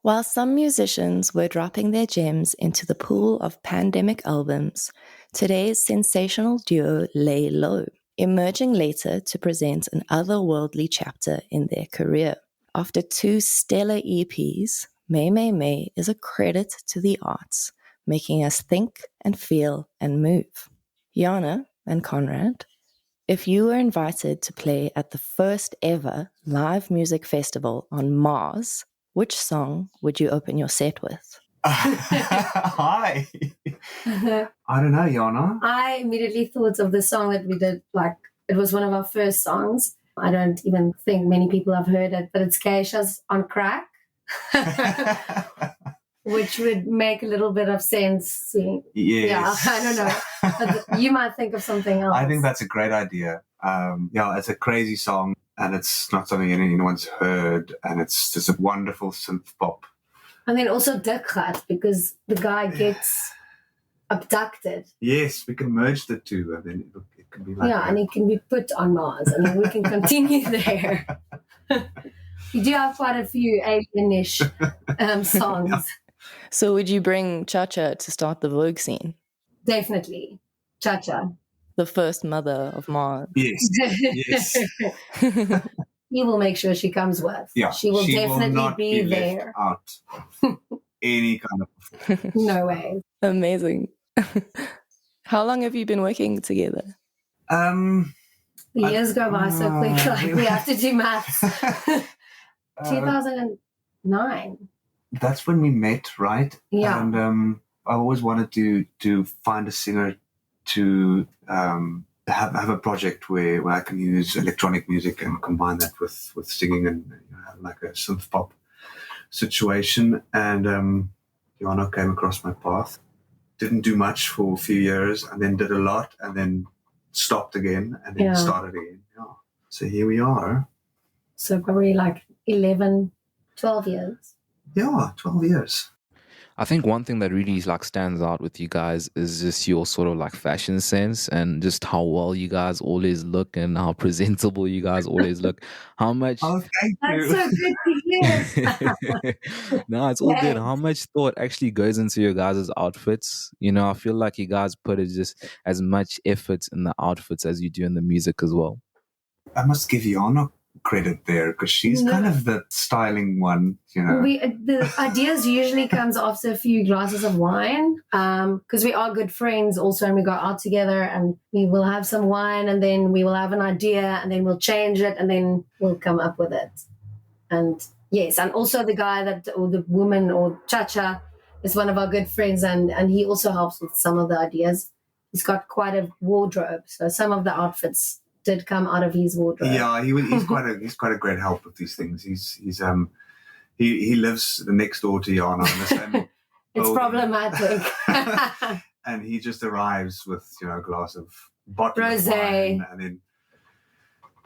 While some musicians were dropping their gems into the pool of pandemic albums, today's sensational duo lay low, emerging later to present an otherworldly chapter in their career. After 2 stellar EPs, Mymymy is a credit to the arts, making us think and feel and move. Jana and Conrad, if you were invited to play at the first ever live music festival on Mars, which song would you open your set with? Hi. I don't know, Jana. I immediately thought of the song that we did, it was one of our first songs. I don't even think many people have heard it, but it's Geisha's On Crack, which would make a little bit of sense. Yes. Yeah, I don't know. But you might think of something else. I think that's a great idea. It's a crazy song, and it's not something anyone's heard, and it's just a wonderful synth-pop. And then also Dikgat, because the guy gets abducted. Yes, we can merge the two, and then it can be like and he can be put on Mars, and then we can continue there. You do have quite a few alien-ish songs. Yeah. So would you bring Cha-Cha to start the Vogue scene? Definitely. Cha-Cha. The first mother of Mars. Yes, yes. He will make sure she comes with. Yeah, she will definitely will not be there. Out of any kind of No way. Amazing. How long have you been working together? The years go by so quick. We have to do maths. 2009. That's when we met, right? Yeah. And I always wanted to find a singer to have a project where I can use electronic music and combine that with singing and have like a synth pop situation. And Jana came across my path. Didn't do much for a few years, and then did a lot, and then stopped again, and then started again. Yeah. So here we are. So probably like 11, 12 years. Yeah, 12 years. I think one thing that really stands out with you guys is just your sort of fashion sense and just how well you guys always look and how presentable you guys always look. How much? Oh, thank you. That's so good to hear. No, it's all good. How much thought actually goes into your guys' outfits? I feel like you guys put just as much effort in the outfits as you do in the music as well. I must give Jana credit there because she's kind of the styling one, The ideas usually comes after a few glasses of wine because we are good friends also, and we go out together and we will have some wine, and then we will have an idea, and then we'll change it, and then we'll come up with it. And yes, and also the guy or the woman or Cha-Cha is one of our good friends, and he also helps with some of the ideas. He's got quite a wardrobe, so some of the outfits did come out of his wardrobe. Yeah, he's quite a great help with these things. He lives next door to Jana in the same It's building. Problematic. And he just arrives with a glass of bottle Rosé, of wine, and then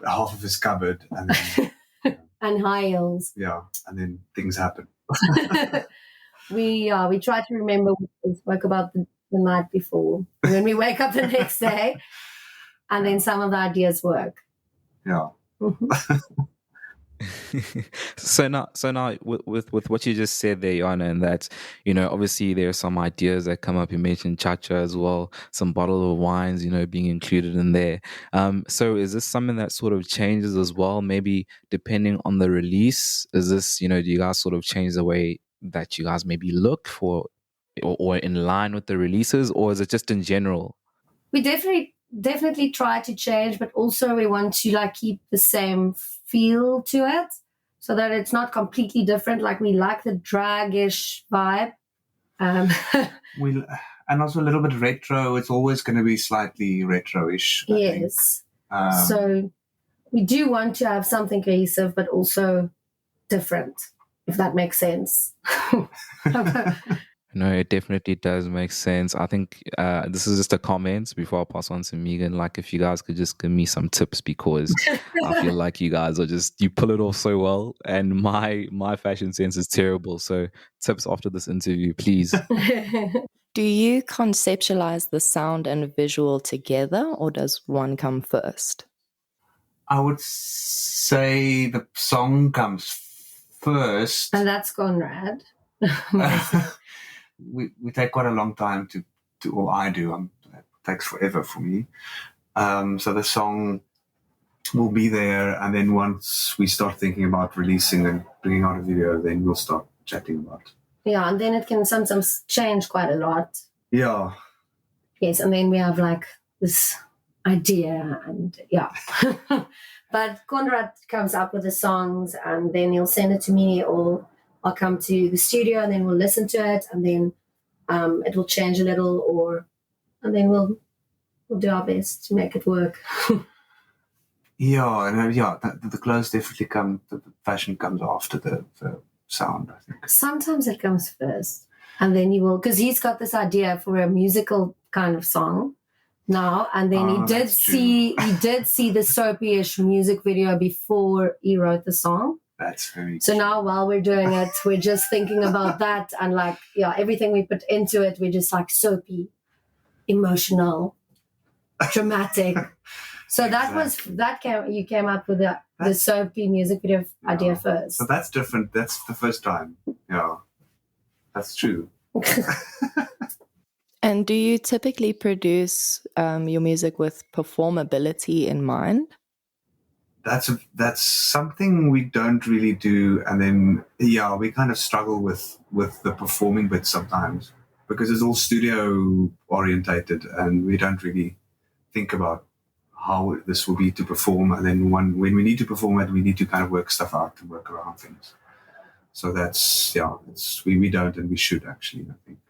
half of his cupboard, and then, and high heels. Yeah, and then things happen. We try to remember what we spoke about the night before when we wake up the next day. And then some of the ideas work. Yeah. So now, with what you just said there, Jana, and that obviously there are some ideas that come up. You mentioned Cha-Cha as well, some bottle of wines, being included in there. So is this something that sort of changes as well? Maybe depending on the release, is this do you guys sort of change the way that you guys maybe look for, or in line with the releases, or is it just in general? We definitely try to change, but also we want to keep the same feel to it so that it's not completely different. We like the drag-ish vibe. And also a little bit retro. It's always going to be slightly retro-ish. Yes. So we do want to have something cohesive, but also different, if that makes sense. No, it definitely does make sense. I think this is just a comment before I pass on to Meagan. If you guys could just give me some tips, because I feel like you guys are you pull it off so well, and my fashion sense is terrible. So tips after this interview, please. Do you conceptualize the sound and visual together, or does one come first? I would say the song comes first, And that's Conrad. we take quite a long time to or I do. It takes forever for me. So the song will be there, and then once we start thinking about releasing and bringing out a video, then we'll start chatting about it. Yeah, and then it can sometimes change quite a lot. Yeah. Yes, and then we have like this idea, and yeah. But Conrad comes up with the songs, and then he'll send it to me, or I'll come to the studio, and then we'll listen to it, and then it will change a little, and then we'll do our best to make it work. Yeah, and the clothes definitely come. The fashion comes after the sound, I think. Sometimes it comes first, and then you will, because he's got this idea for a musical kind of song now, and then he did see the soapy-ish music video before he wrote the song. That's very so true. Now while we're doing it, we're just thinking about that, and like, yeah, everything we put into it, we're just like soapy, emotional, dramatic. So you came up with the soapy music video idea first. So that's different. That's the first time. Yeah, that's true. And do you typically produce your music with performability in mind? That's something we don't really do, and then we kind of struggle with the performing bit sometimes because it's all studio orientated, and we don't really think about how this will be to perform. And then when we need to perform it, we need to kind of work stuff out and work around things. So that's we don't, and we should actually, I think.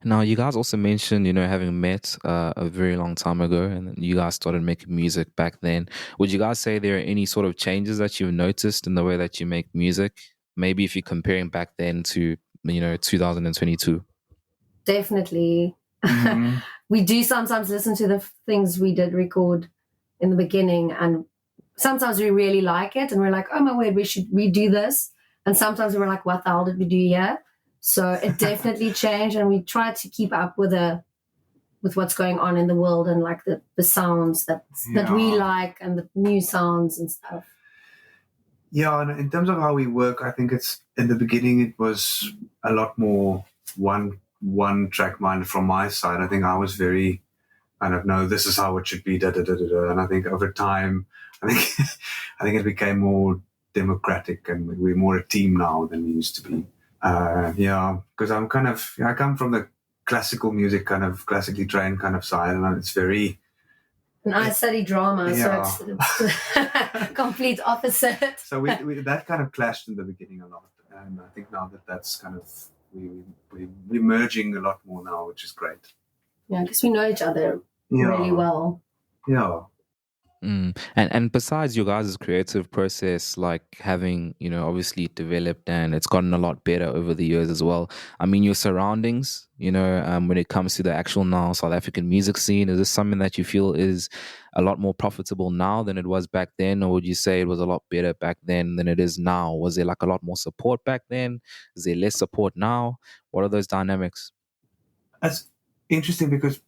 Now, you guys also mentioned, having met a very long time ago, and you guys started making music back then. Would you guys say there are any sort of changes that you've noticed in the way that you make music? Maybe if you're comparing back then to, 2022. Definitely. Mm-hmm. We do sometimes listen to the things we did record in the beginning, and sometimes we really like it, and we're like, oh my word, we should redo this. And sometimes we're like, what the hell did we do here? So it definitely changed, and we try to keep up with what's going on in the world, and like the sounds that we like, and the new sounds and stuff. Yeah, and in terms of how we work, I think it's in the beginning it was a lot more one track mind from my side. I think I was very kind of, no, this is how it should be, da da da da da. And I think over time, I think it became more democratic, and we're more a team now than we used to be. Because I come from the classical music, kind of classically trained kind of side, and it's very. And I study drama, so it's complete opposite. So we that kind of clashed in the beginning a lot, and I think now that's kind of we're merging a lot more now, which is great. Yeah, because we know each other really well. Yeah. And besides your guys' creative process, like having, obviously developed, and it's gotten a lot better over the years as well. I mean, your surroundings, when it comes to the actual now South African music scene, is this something that you feel is a lot more profitable now than it was back then? Or would you say it was a lot better back then than it is now? Was there like a lot more support back then? Is there less support now? What are those dynamics? That's interesting because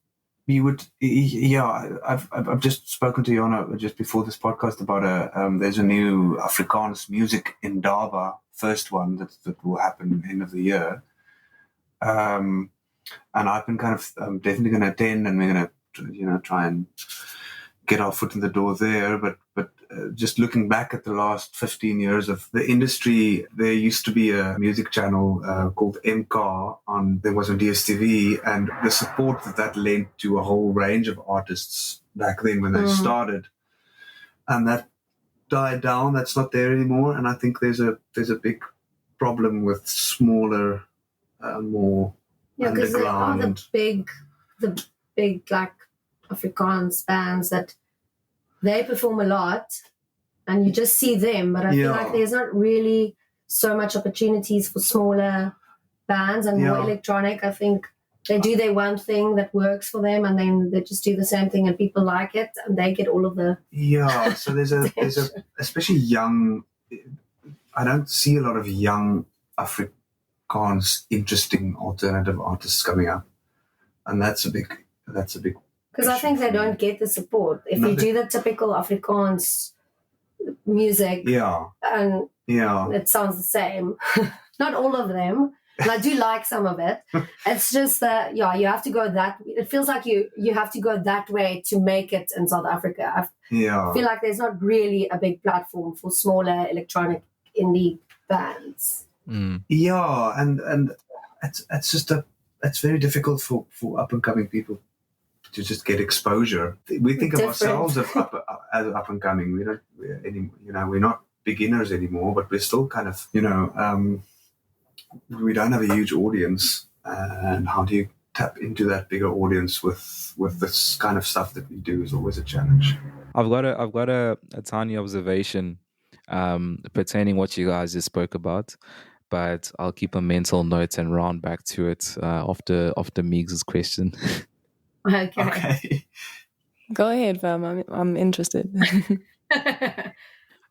I've just spoken to Jana just before this podcast about there's a new Afrikaans music in Durban, first one that will happen end of the year, and I've been kind of definitely going to attend, and we're going to try and get our foot in the door there. But just looking back at the last 15 years of the industry, there used to be a music channel called MK there was on DSTV, and the support that lent to a whole range of artists back then when they started, and that died down. That's not there anymore, and I think there's a big problem with smaller, more underground. The big like Afrikaans bands that they perform a lot, and you just see them, but I feel like there's not really so much opportunities for smaller bands and more electronic. I think they do their one thing that works for them, and then they just do the same thing, and people like it, and they get all of the so there's a especially young. I don't see a lot of young Afrikaans interesting alternative artists coming up, and that's a big. Because I think they don't get the support. If you do the typical Afrikaans music. Yeah. And Yeah. it sounds the same. Not all of them. And I do like some of it. It's just that, you have to go it feels like you have to go that way to make it in South Africa. I feel like there's not really a big platform for smaller electronic indie bands. Yeah, and it's just it's very difficult for up and coming people to just get exposure. We think of ourselves as up and coming. We're not beginners anymore, but we're still kind of, we don't have a huge audience. And how do you tap into that bigger audience with this kind of stuff that we do is always a challenge. I've got a tiny observation pertaining what you guys just spoke about, but I'll keep a mental note and round back to it after Meags' question. Okay. Go ahead, fam. I'm interested.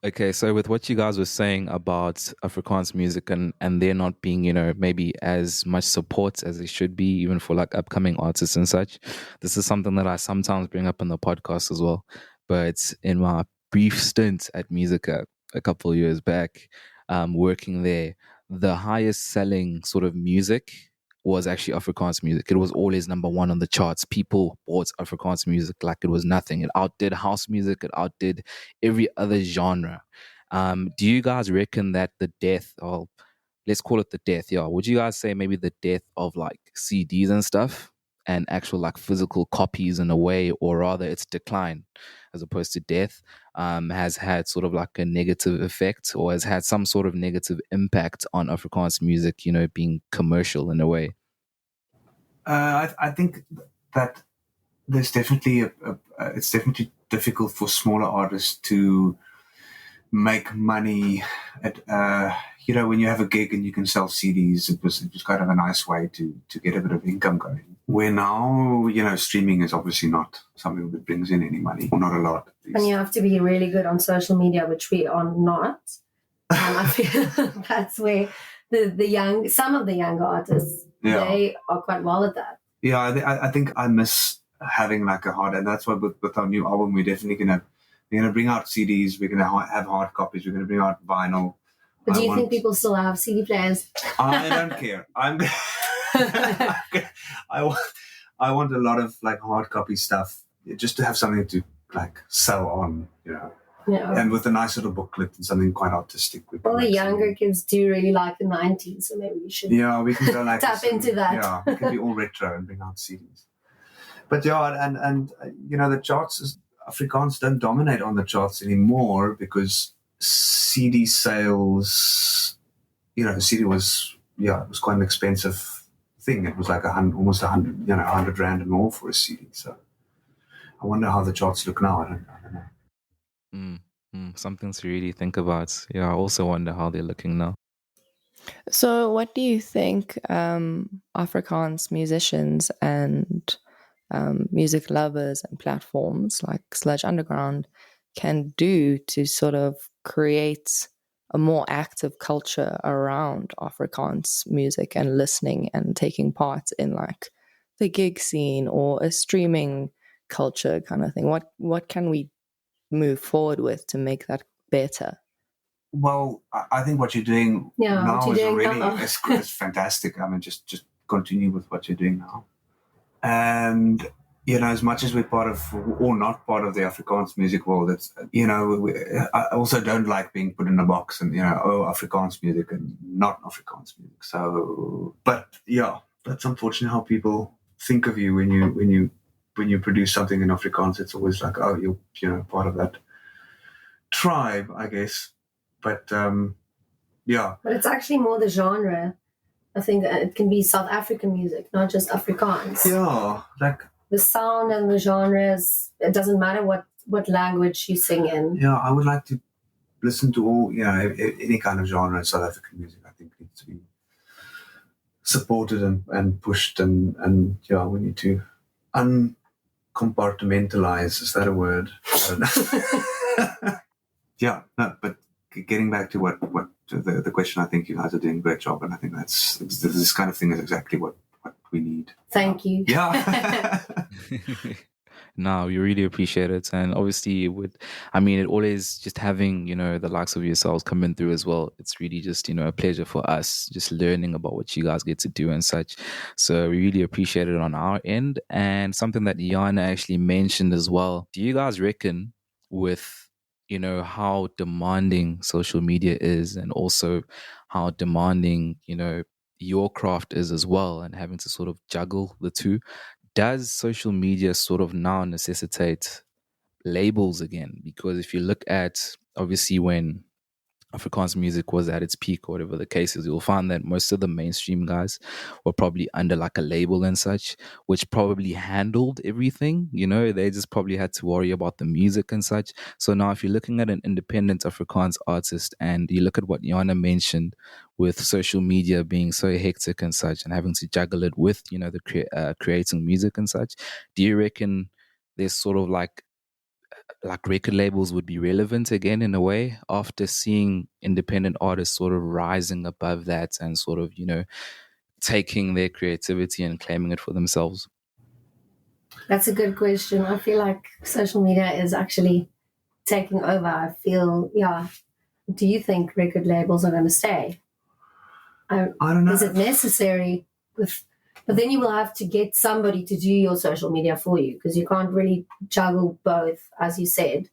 Okay, so with what you guys were saying about Afrikaans music and there not being, maybe as much support as it should be, even for like upcoming artists and such, this is something that I sometimes bring up in the podcast as well. But in my brief stint at Musica a couple of years back, working there, the highest selling sort of music was actually Afrikaans music. It was always number one on the charts. People bought Afrikaans music like it was nothing. It outdid house music. It outdid every other genre. Do you guys reckon that the death, or let's call it the death, would you guys say maybe the death of like CDs and stuff and actual like physical copies in a way, or rather its decline as opposed to death, has had sort of like a negative effect or has had some sort of negative impact on Afrikaans music, being commercial in a way? I think that there's definitely it's definitely difficult for smaller artists to make money at when you have a gig and you can sell CDs. It was kind of a nice way to get a bit of income going. Where now, streaming is obviously not something that brings in any money, or not a lot. And you have to be really good on social media, which we are not. I feel that's where some of the younger artists, they are quite well at that. Yeah, I think I miss having like a hard, and that's why with our new album, we're definitely we're gonna bring out CDs, we're gonna have hard copies, we're gonna bring out vinyl. But do you think people still have CD players? I don't care. I want a lot of like hard copy stuff just to have something to like sell on, Yeah. And with a nice little booklet and something quite artistic. Well, the younger kids do really like the 90s, so maybe we should we can go like tap into that. Yeah, we can be all retro and bring out CDs. But and the charts, Afrikaans don't dominate on the charts anymore because CD sales, CD was, it was quite an expensive thing. It was like almost 100, 100 rand and more for a CD. So I wonder how the charts look now. I don't know. Something to really think about. Yeah, I also wonder how they're looking now. So what do you think Afrikaans musicians and music lovers and platforms like Sludge Underground can do to sort of create a more active culture around Afrikaans music and listening and taking part in like the gig scene or a streaming culture kind of thing? What can we move forward with to make that better? Well, I think what you're doing now is really it's fantastic. I mean, just continue with what you're doing now. And, as much as we're part of or not part of the Afrikaans music world, it's, I also don't like being put in a box and, Afrikaans music and not Afrikaans music. So, but that's unfortunately how people think of you when you produce something in Afrikaans. It's always like, oh, you're part of that tribe, I guess. But But it's actually more the genre. I think it can be South African music, not just Afrikaans. Yeah, like the sound and the genres. It doesn't matter what language you sing in. Yeah, I would like to listen to all, any kind of genre in South African music. I think needs to be supported and pushed, and we need to uncompartmentalize. Is that a word? I don't know. But getting back to what the question, I think you guys are doing a great job, and I think this kind of thing is exactly what we need. Thank you. Yeah. No, we really appreciate it. And obviously it always just having, the likes of yourselves coming through as well. It's really just, a pleasure for us just learning about what you guys get to do and such. So we really appreciate it on our end. And something that Yana actually mentioned as well. Do you guys reckon with, how demanding social media is, and also how demanding, your craft is as well, and having to sort of juggle the two, does social media sort of now necessitate labels again? Because if you look at, obviously, when Afrikaans music was at its peak or whatever the case is, you'll find that most of the mainstream guys were probably under like a label and such, which probably handled everything. They just probably had to worry about the music and such. So now if you're looking at an independent Afrikaans artist and you look at what Yana mentioned with social media being so hectic and such, and having to juggle it with, the creating music and such, do you reckon there's sort of like record labels would be relevant again in a way after seeing independent artists sort of rising above that and sort of, taking their creativity and claiming it for themselves? That's a good question. I feel like social media is actually taking over. I feel, do you think record labels are going to stay? I don't know. Is it necessary? But then you will have to get somebody to do your social media for you, because you can't really juggle both, as you said.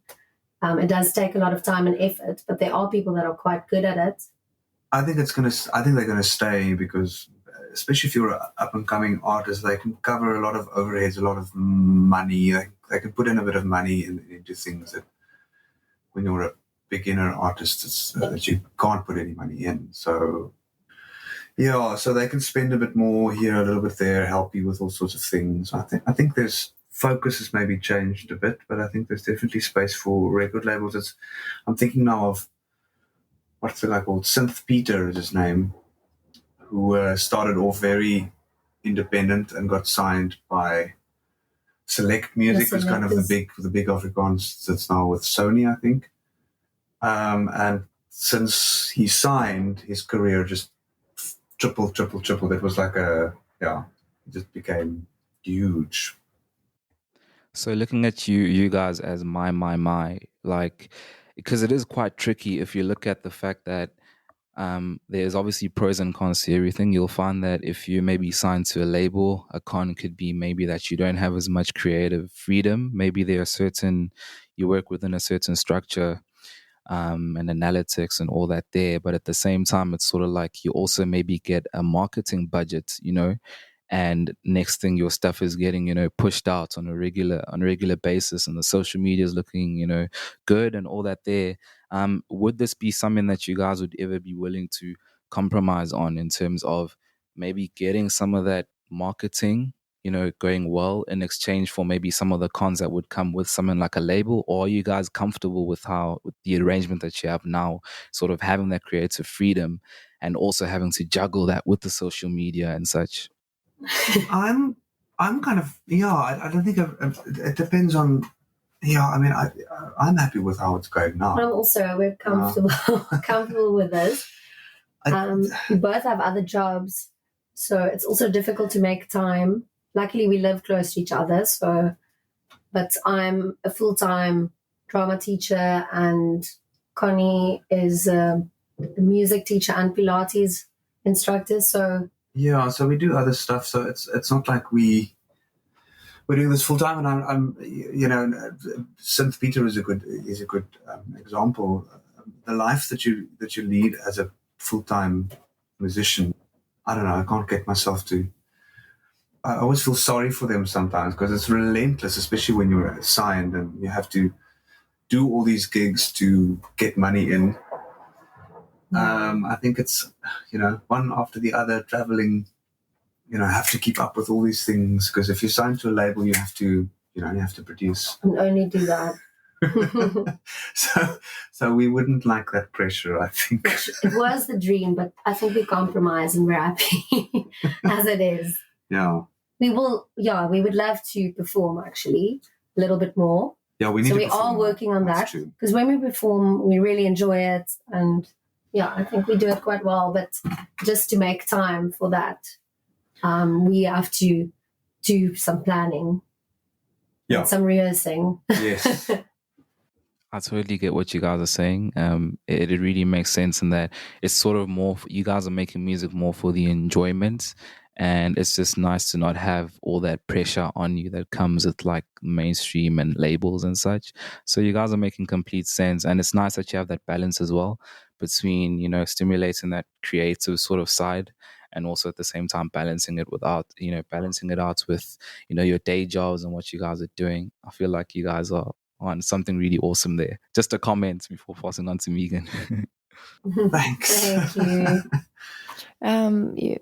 It does take a lot of time and effort, but there are people that are quite good at it. I think they're gonna stay, because especially if you're an up and coming artist, they can cover a lot of overheads, a lot of money. They can put in a bit of money into things that when you're a beginner artist, that you can't put any money in. So so they can spend a bit more here, a little bit there, help you with all sorts of things. I think there's focus has maybe changed a bit, but I think there's definitely space for record labels. I'm thinking now of what's the guy called? Synth-Peter is his name, who started off very independent and got signed by Select Music, was kind of the big Afrikaans that's now with Sony, I think. And since he signed, his career just tripled. It was like it just became huge. So looking at you guys as my, like, because it is quite tricky if you look at the fact that there's obviously pros and cons to everything. You'll find that if you maybe signed to a label, a con could be maybe that you don't have as much creative freedom. Maybe you work within a certain structure and analytics and all that there. But at the same time, it's sort of like you also maybe get a marketing budget, and next thing your stuff is getting, pushed out on a regular basis, and the social media is looking, good and all that there. Would this be something that you guys would ever be willing to compromise on in terms of maybe getting some of that marketing, going well in exchange for maybe some of the cons that would come with something like a label? Or are you guys comfortable with the arrangement that you have now, sort of having that creative freedom and also having to juggle that with the social media and such? I'm kind of I don't think it depends on. I'm happy with how it's going now. We're comfortable with this. We both have other jobs, so it's also difficult to make time. Luckily, we live close to each other, but I'm a full-time drama teacher, and Connie is a music teacher and Pilates instructor. So we do other stuff. So it's not like we're doing this full time. And I'm Synth-Peter is a good example. The life that you lead as a full-time musician, I don't know. I can't get myself to. I always feel sorry for them sometimes, because it's relentless, especially when you're signed and you have to do all these gigs to get money in. I think it's, one after the other, traveling, have to keep up with all these things, because if you sign to a label, you have to produce. And only do that. So we wouldn't like that pressure, I think. It was the dream, but I think we compromise and we're happy as it is. Yeah. We would love to perform actually a little bit more. Yeah, we are working on that, because when we perform, we really enjoy it, and I think we do it quite well. But just to make time for that, we have to do some planning. Yeah. and some rehearsing. Yes. I totally get what you guys are saying. It really makes sense in that it's sort of more, you guys are making music more for the enjoyment. And it's just nice to not have all that pressure on you that comes with like mainstream and labels and such. So you guys are making complete sense. And it's nice that you have that balance as well between, you know, stimulating that creative sort of side and also at the same time balancing it balancing it out with, you know, your day jobs and what you guys are doing. I feel like you guys are on something really awesome there. Just a comment before passing on to Meagan. Thanks. Thank you.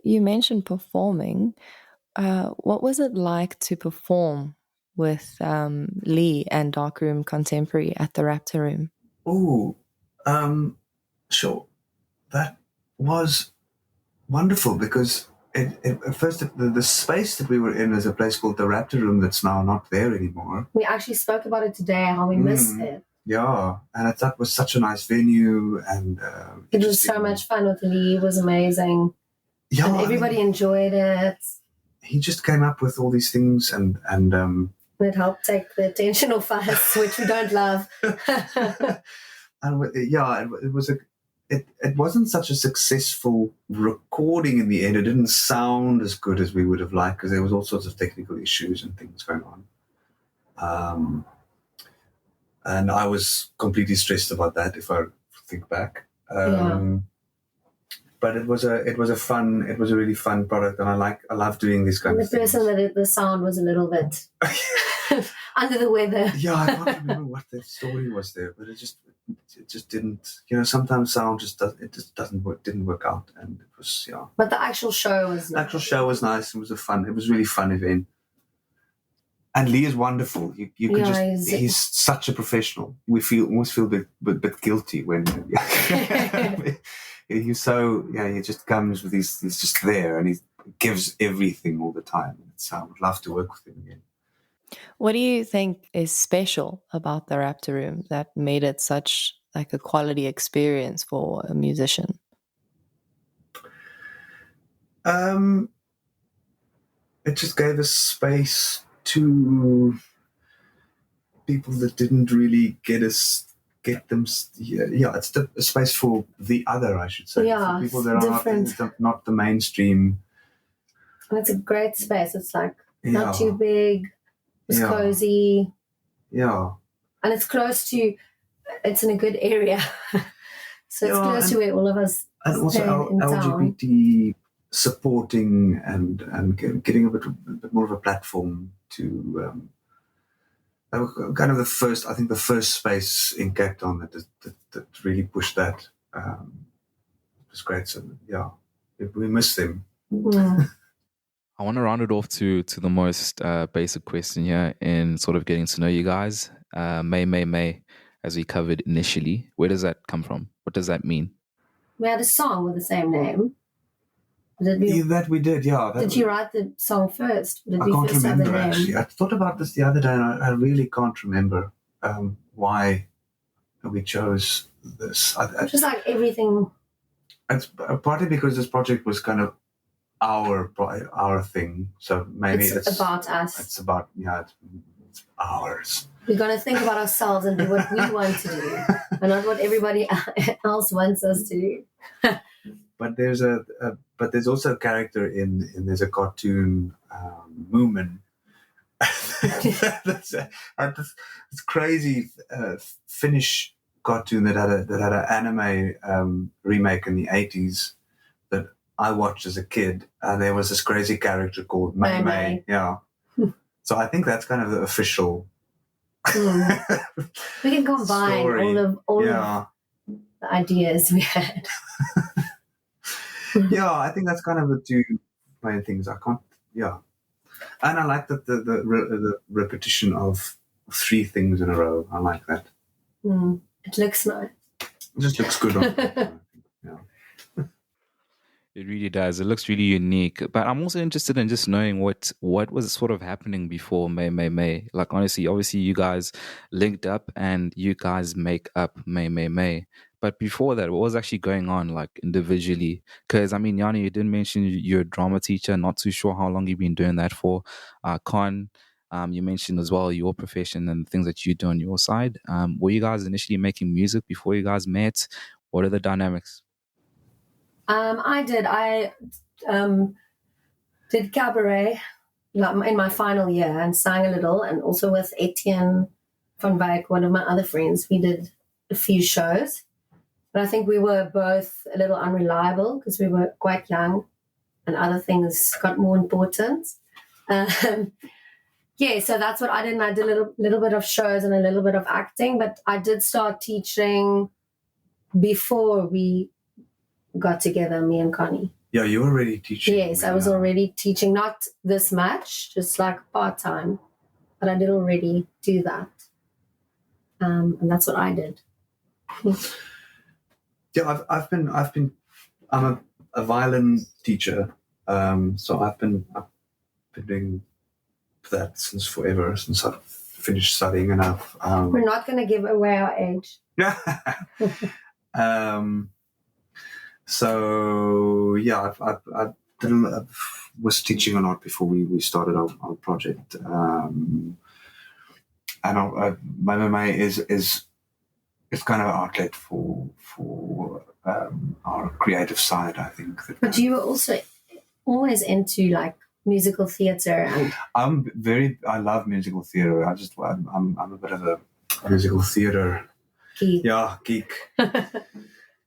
You mentioned performing. What was it like to perform with Lee and Darkroom Contemporary at the Raptor Room? Oh, sure. That was wonderful because at first the space that we were in is a place called the Raptor Room that's now not there anymore. We actually spoke about it today, how we missed it. Yeah, and I thought it was such a nice venue, and it was so much fun with Lee. It was amazing. Yeah, and everybody enjoyed it. He just came up with all these things, and it helped take the attention off us, which we don't love. And yeah, it wasn't such a successful recording in the end. It didn't sound as good as we would have liked because there was all sorts of technical issues and things going on. And I was completely stressed about that if I think back. But it was a really fun product, and I love doing this kind of thing. The person that the sound was a little bit under the weather. Yeah, I can't remember what the story was there, but it just didn't. You know, sometimes sound didn't work out, and it was But the actual show was nice. It was a really fun event. And Lee is wonderful. You can he's such a professional. We almost feel a bit guilty when he's so he just comes with he's just there and he gives everything all the time. I would love to work with him again. What do you think is special about the Raptor Room that made it such like a quality experience for a musician? It just gave us space to people that didn't really get them. It's a space for the other, I should say. Yeah, for people that are not the mainstream. And it's a great space. It's like not too big. It's cozy. Yeah. And it's close to. It's in a good area, so it's close to where all of us. And also LGBT supporting and getting a bit more of a platform to kind of the first space in Cape Town that really pushed that. It was great. So we miss them. Yeah. I want to round it off to the most basic question here in sort of getting to know you guys. May, as we covered initially, where does that come from? What does that mean? We had a song with the same name. That we did, yeah. Did you write the song first? I can't remember, actually. I thought about this the other day, and I really can't remember why we chose this. Just like everything. It's partly because this project was kind of our thing, so maybe it's about us. It's about it's ours. We're going to think about ourselves and do what we want to do, and not what everybody else wants us to do. But there's also a character in there's a cartoon, Mymymy. That's this crazy Finnish cartoon that had an anime remake in the 80s that I watched as a kid, and there was this crazy character called Mymymy. Yeah. So I think that's kind of the official. We can combine story. all of the ideas we had. Yeah, I think that's kind of the two main things. I can't. Yeah, and I like that the repetition of 3 things in a row. I like that. It looks nice. It just looks good on paper. Yeah. It really does. It looks really unique. But I'm also interested in just knowing what was sort of happening before May. Like, honestly, obviously you guys linked up and you guys make up May. But before that, what was actually going on, like, individually? Because, I mean, Yanni, you did mention you're a drama teacher. Not too sure how long you've been doing that for. Con, You mentioned as well your profession and the things that you do on your side. Were you guys initially making music before you guys met? What are the dynamics? I did. I did cabaret in my final year and sang a little, and also with Etienne van Wyk, one of my other friends, we did a few shows. But I think we were both a little unreliable because we were quite young and other things got more important. Yeah, so that's what I did. And I did a little bit of shows and a little bit of acting, but I did start teaching before we got together, me and Connie. Yeah, you were already teaching. Yes, I was already teaching, not this much, just like part-time, but I did already do that. And that's what I did. Yeah, I'm a violin teacher. So I've been doing that since forever, since I've finished studying, and I've we're not going to give away our age. Yeah. So yeah, I was teaching a lot before we started our project, and Mymymy is kind of an outlet for our creative side, I think. But you were also always into like musical theatre, and I love musical theatre. I'm a bit of a musical theatre geek. Yeah, geek.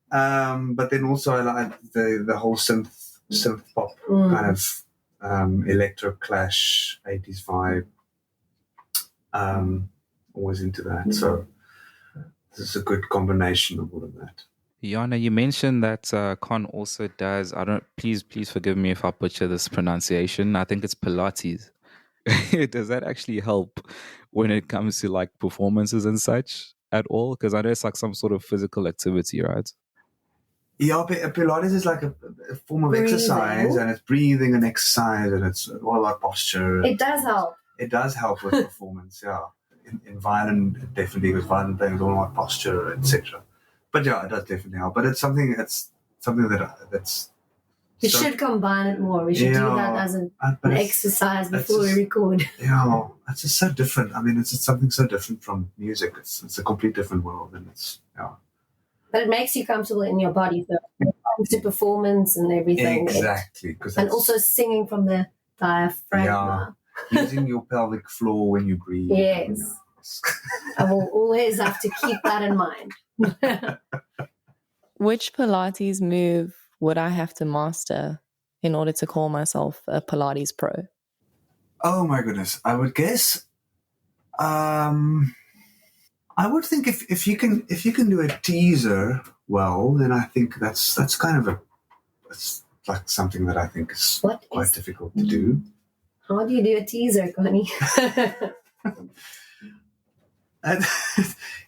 But then also I like the whole synth-pop kind of electro clash 80s vibe. Always into that. So this is a good combination of all of that. Yana, you mentioned that Con also does, please forgive me if I butcher this pronunciation. I think it's Pilates. Does that actually help when it comes to like performances and such at all? Because I know it's like some sort of physical activity, right? Yeah, Pilates is like a form of exercise, and it's breathing and exercise, and it's all about posture. It does help. It does help with performance, yeah. In violin, definitely, with violin playing, it's all about posture, etc. But yeah, it does definitely help. But it's something that's we should combine it more. We should do that as an exercise before we record. Yeah, it's just so different. I mean, it's just something so different from music. It's a complete different world, and But it makes you comfortable in your body, so to performance and everything. Exactly, and also singing from the diaphragm. Yeah, using your pelvic floor when you breathe. Yes, I will always have to keep that in mind. Which Pilates move would I have to master in order to call myself a Pilates pro? Oh my goodness, I would guess. I would think if you can do a teaser well, then I think that's kind of it's like something that I think is quite difficult to do. How do you do a teaser, Connie?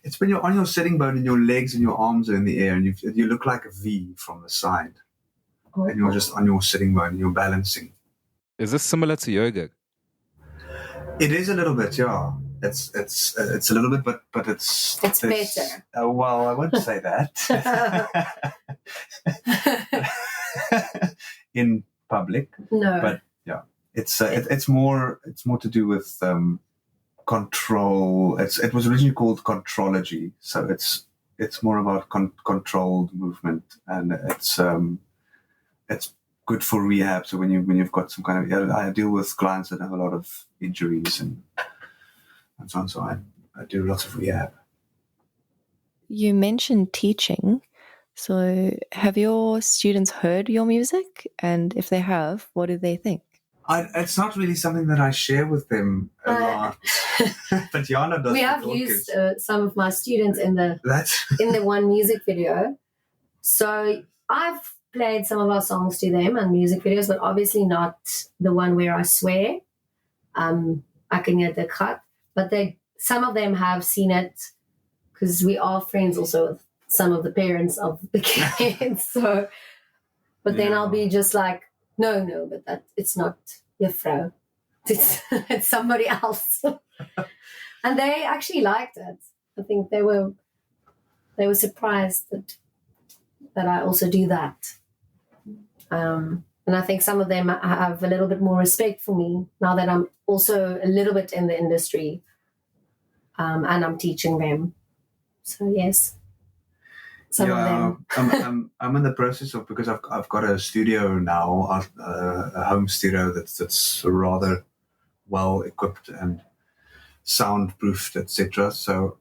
It's when you're on your sitting bone and your legs and your arms are in the air, and you look like a V from the side, and you're just on your sitting bone and you're balancing. Is this similar to yoga? It is a little bit, yeah. It's a little bit, but it's better. Well, I won't say that in public. No, but yeah, it's more to do with control. It was originally called contrology, so it's more about controlled movement, and it's good for rehab. So when you've got some kind of, I deal with clients that have a lot of injuries and so on. So I do lots of rehab. You mentioned teaching. So have your students heard your music? And if they have, what do they think? It's not really something that I share with them a lot. But Yana does. We have used some of my students in the one music video. So I've played some of our songs to them and music videos, but obviously not the one where I swear. I can hear the cut. But some of them have seen it because we are friends also with some of the parents of the kids. So, but then I'll be just like, no, but it's not your vrouw. It's somebody else. And they actually liked it. I think they were surprised that I also do that. But And I think some of them have a little bit more respect for me now that I'm also a little bit in the industry, and I'm teaching them. So yes, some of them. I'm in the process of, because I've got a studio now, a home studio that's rather well equipped and soundproofed, etc. So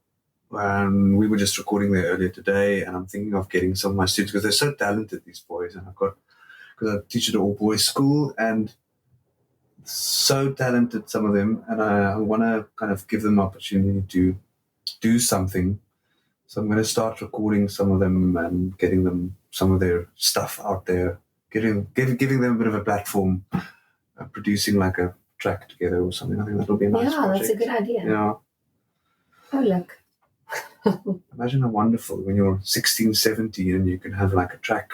we were just recording there earlier today, and I'm thinking of getting some of my students, because they're so talented, these boys, and because I teach at an all-boys school, and so talented, some of them, and I want to kind of give them opportunity to do something. So I'm going to start recording some of them and getting them some of their stuff out there, giving them a bit of a platform, producing like a track together or something. I think that'll be a nice project. That's a good idea. Yeah. Oh, look. Imagine how wonderful when you're 16, 17 and you can have like a track,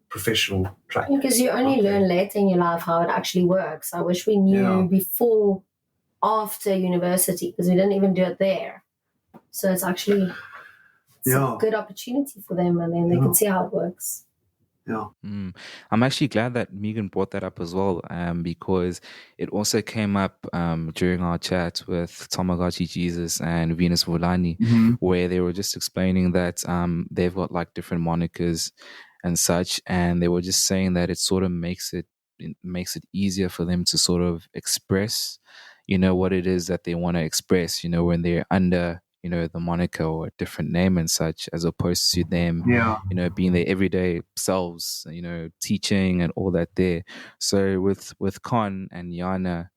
professional track. Because you only learn later in your life how it actually works. I wish we knew before, after university, because we didn't even do it there. So it's actually a good opportunity for them, and then they can see how it works. Yeah. I'm actually glad that Meagan brought that up as well, because it also came up during our chat with Tamagotchi Jesus and Venus Vulani, where they were just explaining that they've got like different monikers and such, and they were just saying that it sort of makes it easier for them to sort of express, what it is that they want to express, when they're under the moniker or a different name and such, as opposed to them, being their everyday selves, teaching and all that there. So with Con and Yana,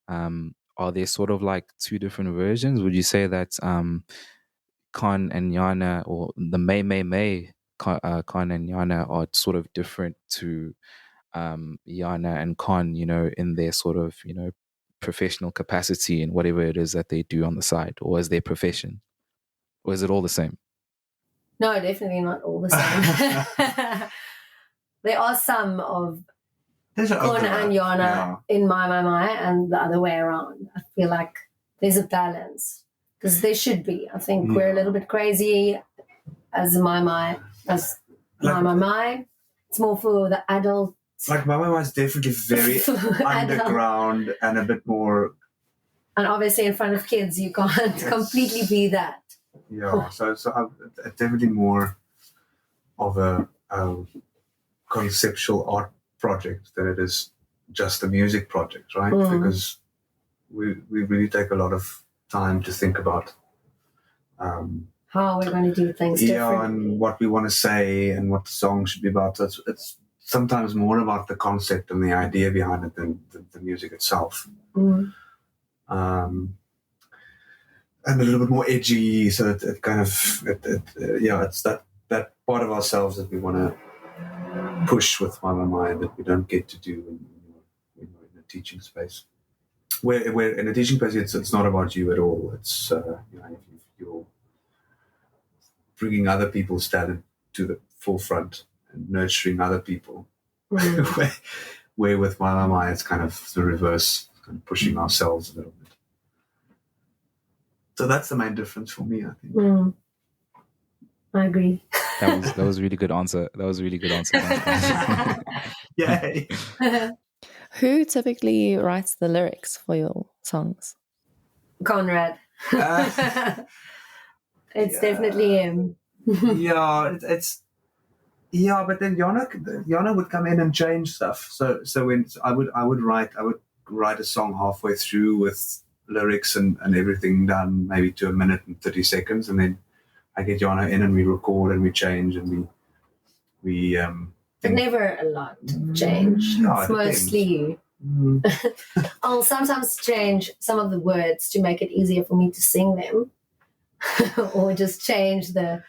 are there sort of like two different versions? Would you say that Con and Yana, or the Mymymy Con and Yana, are sort of different to Yana and Con, in their sort of, professional capacity and whatever it is that they do on the side, or as their profession? Or is it all the same? No, definitely not all the same. There are some of Con and Yana in Mymymy, and the other way around. I feel like there's a balance, because there should be. I think we're a little bit crazy as Mymymy. It's more for the adult. Like Mymymy is definitely very underground and a bit more. And obviously, in front of kids, you can't completely be that. Yeah, so definitely more of a conceptual art project than it is just a music project, right? Because we really take a lot of time to think about how we're going to do things differently. And what we want to say and what the song should be about. So it's sometimes more about the concept and the idea behind it than the music itself. And a little bit more edgy, so it kind of it's that part of ourselves that we want to push with Mymymy that we don't get to do when we're in a teaching space. Where in a teaching space, it's not about you at all. It's if you're bringing other people's talent to the forefront and nurturing other people. where with Mymymy, it's kind of the reverse, kind of pushing ourselves a little bit. So that's the main difference for me, I think. I agree. That was a really good answer. Yay. Who typically writes the lyrics for your songs? Conrad. It's definitely him. It's but then Yana would come in and change stuff. So when I would write a song halfway through with lyrics and everything done, maybe to 1 minute and 30 seconds, and then I get Yana in and we record and we change and we but never a lot change. It's mostly you. I'll sometimes change some of the words to make it easier for me to sing them, or just change the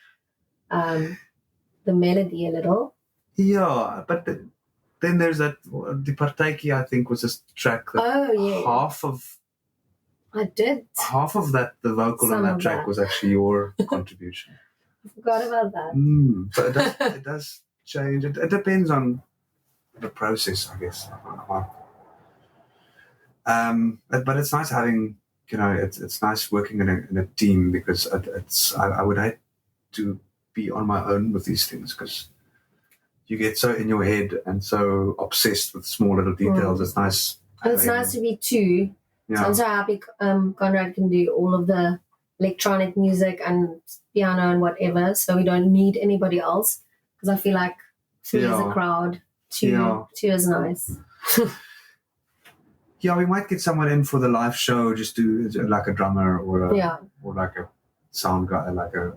melody a little. Yeah, but then there's that the partytjie, I think, was a track that half of that, the vocal on that track was actually your contribution. I forgot about that. So it does change. It depends on the process, I guess. But it's nice having, it's nice working in a team, because I would hate to be on my own with these things, because you get so in your head and so obsessed with small little details. It's nice. And it's nice to be two. Yeah. So I'm so happy Conrad can do all of the electronic music and piano and whatever, so we don't need anybody else, because I feel like three is a crowd, two is nice. Yeah, we might get someone in for the live show, just do like a drummer or like a sound guy, like a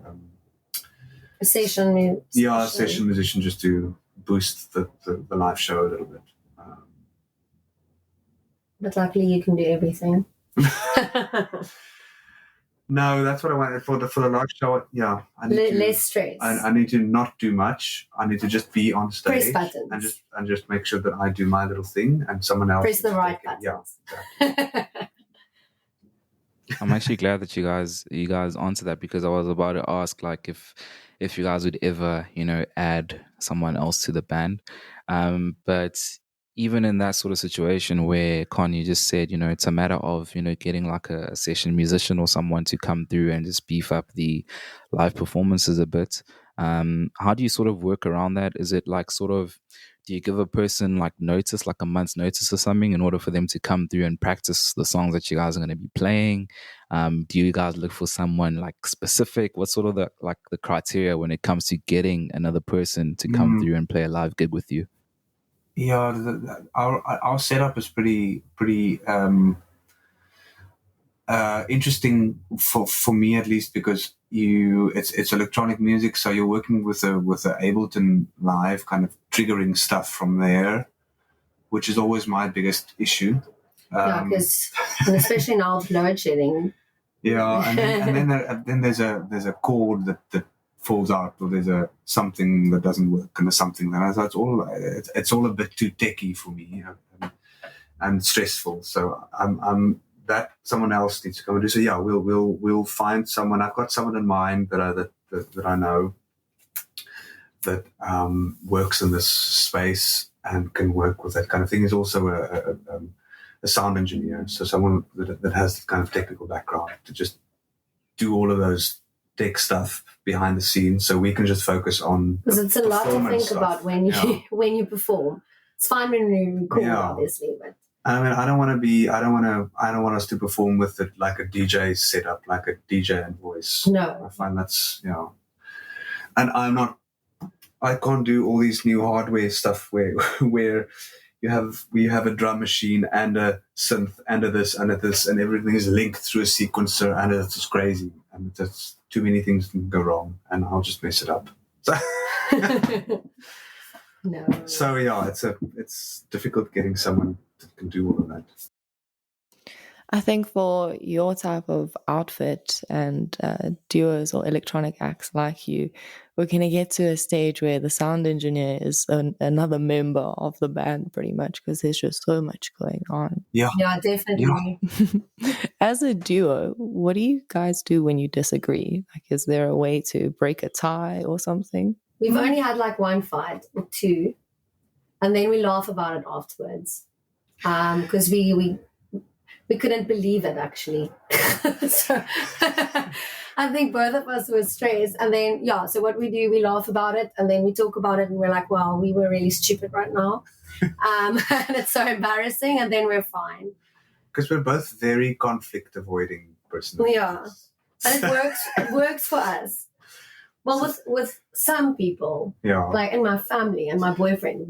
session musician. Yeah, a session musician, just to boost the live show a little bit. But luckily you can do everything. No, that's what I wanted for the live show. Yeah, I need less stress. I need to not do much. I need to just be on stage press buttons and just make sure that I do my little thing and someone else press the right buttons. Yeah, exactly. I'm actually glad that you guys answered that, because I was about to ask like if you guys would ever, add someone else to the band. But even in that sort of situation where, Con, you just said, it's a matter of, getting like a session musician or someone to come through and just beef up the live performances a bit. How do you sort of work around that? Is it like do you give a person like notice, like a month's notice or something, in order for them to come through and practice the songs that you guys are going to be playing? Do you guys look for someone like specific? What's sort of the criteria when it comes to getting another person to come through and play a live gig with you? Yeah, our setup is pretty interesting for me, at least, because it's electronic music, so you're working with a Ableton Live, kind of triggering stuff from there, which is always my biggest issue. Because especially now with load shedding. Yeah, and then there's a chord that falls out, or there's something that doesn't work, and there's something that it's all a bit too techy for me, and stressful. So I'm that someone else needs to come and do. So yeah, we'll find someone. I've got someone in mind that I know that works in this space and can work with that kind of thing. He's also a sound engineer, so someone that has the kind of technical background to just do all of those tech stuff behind the scenes, so we can just focus on, because it's a lot to think stuff. About when you perform. It's fine when you record, obviously, but I mean, I don't want us to perform with it like a DJ setup, like a DJ and voice. No, I find that's and I can't do all these new hardware stuff where you have a drum machine and a synth and a this and a this, and everything is linked through a sequencer, and it's just crazy, and that's too many things can go wrong, and I'll just mess it up. So no. So yeah, it's difficult getting someone that can do all of that. I think for your type of outfit and duos or electronic acts like you, we're going to get to a stage where the sound engineer is another member of the band, pretty much, because there's just so much going on. Yeah, definitely. Yeah. As a duo, what do you guys do when you disagree? Like, is there a way to break a tie or something? We've only had like one fight or two, and then we laugh about it afterwards, because we couldn't believe it, actually. So I think both of us were stressed. And then, so what we do, we laugh about it, and then we talk about it, and we're like, wow, we were really stupid right now. And it's so embarrassing, and then we're fine. Because we're both very conflict-avoiding personalities. Yeah. And it works for us. Well, with some people, like in my family and my boyfriend,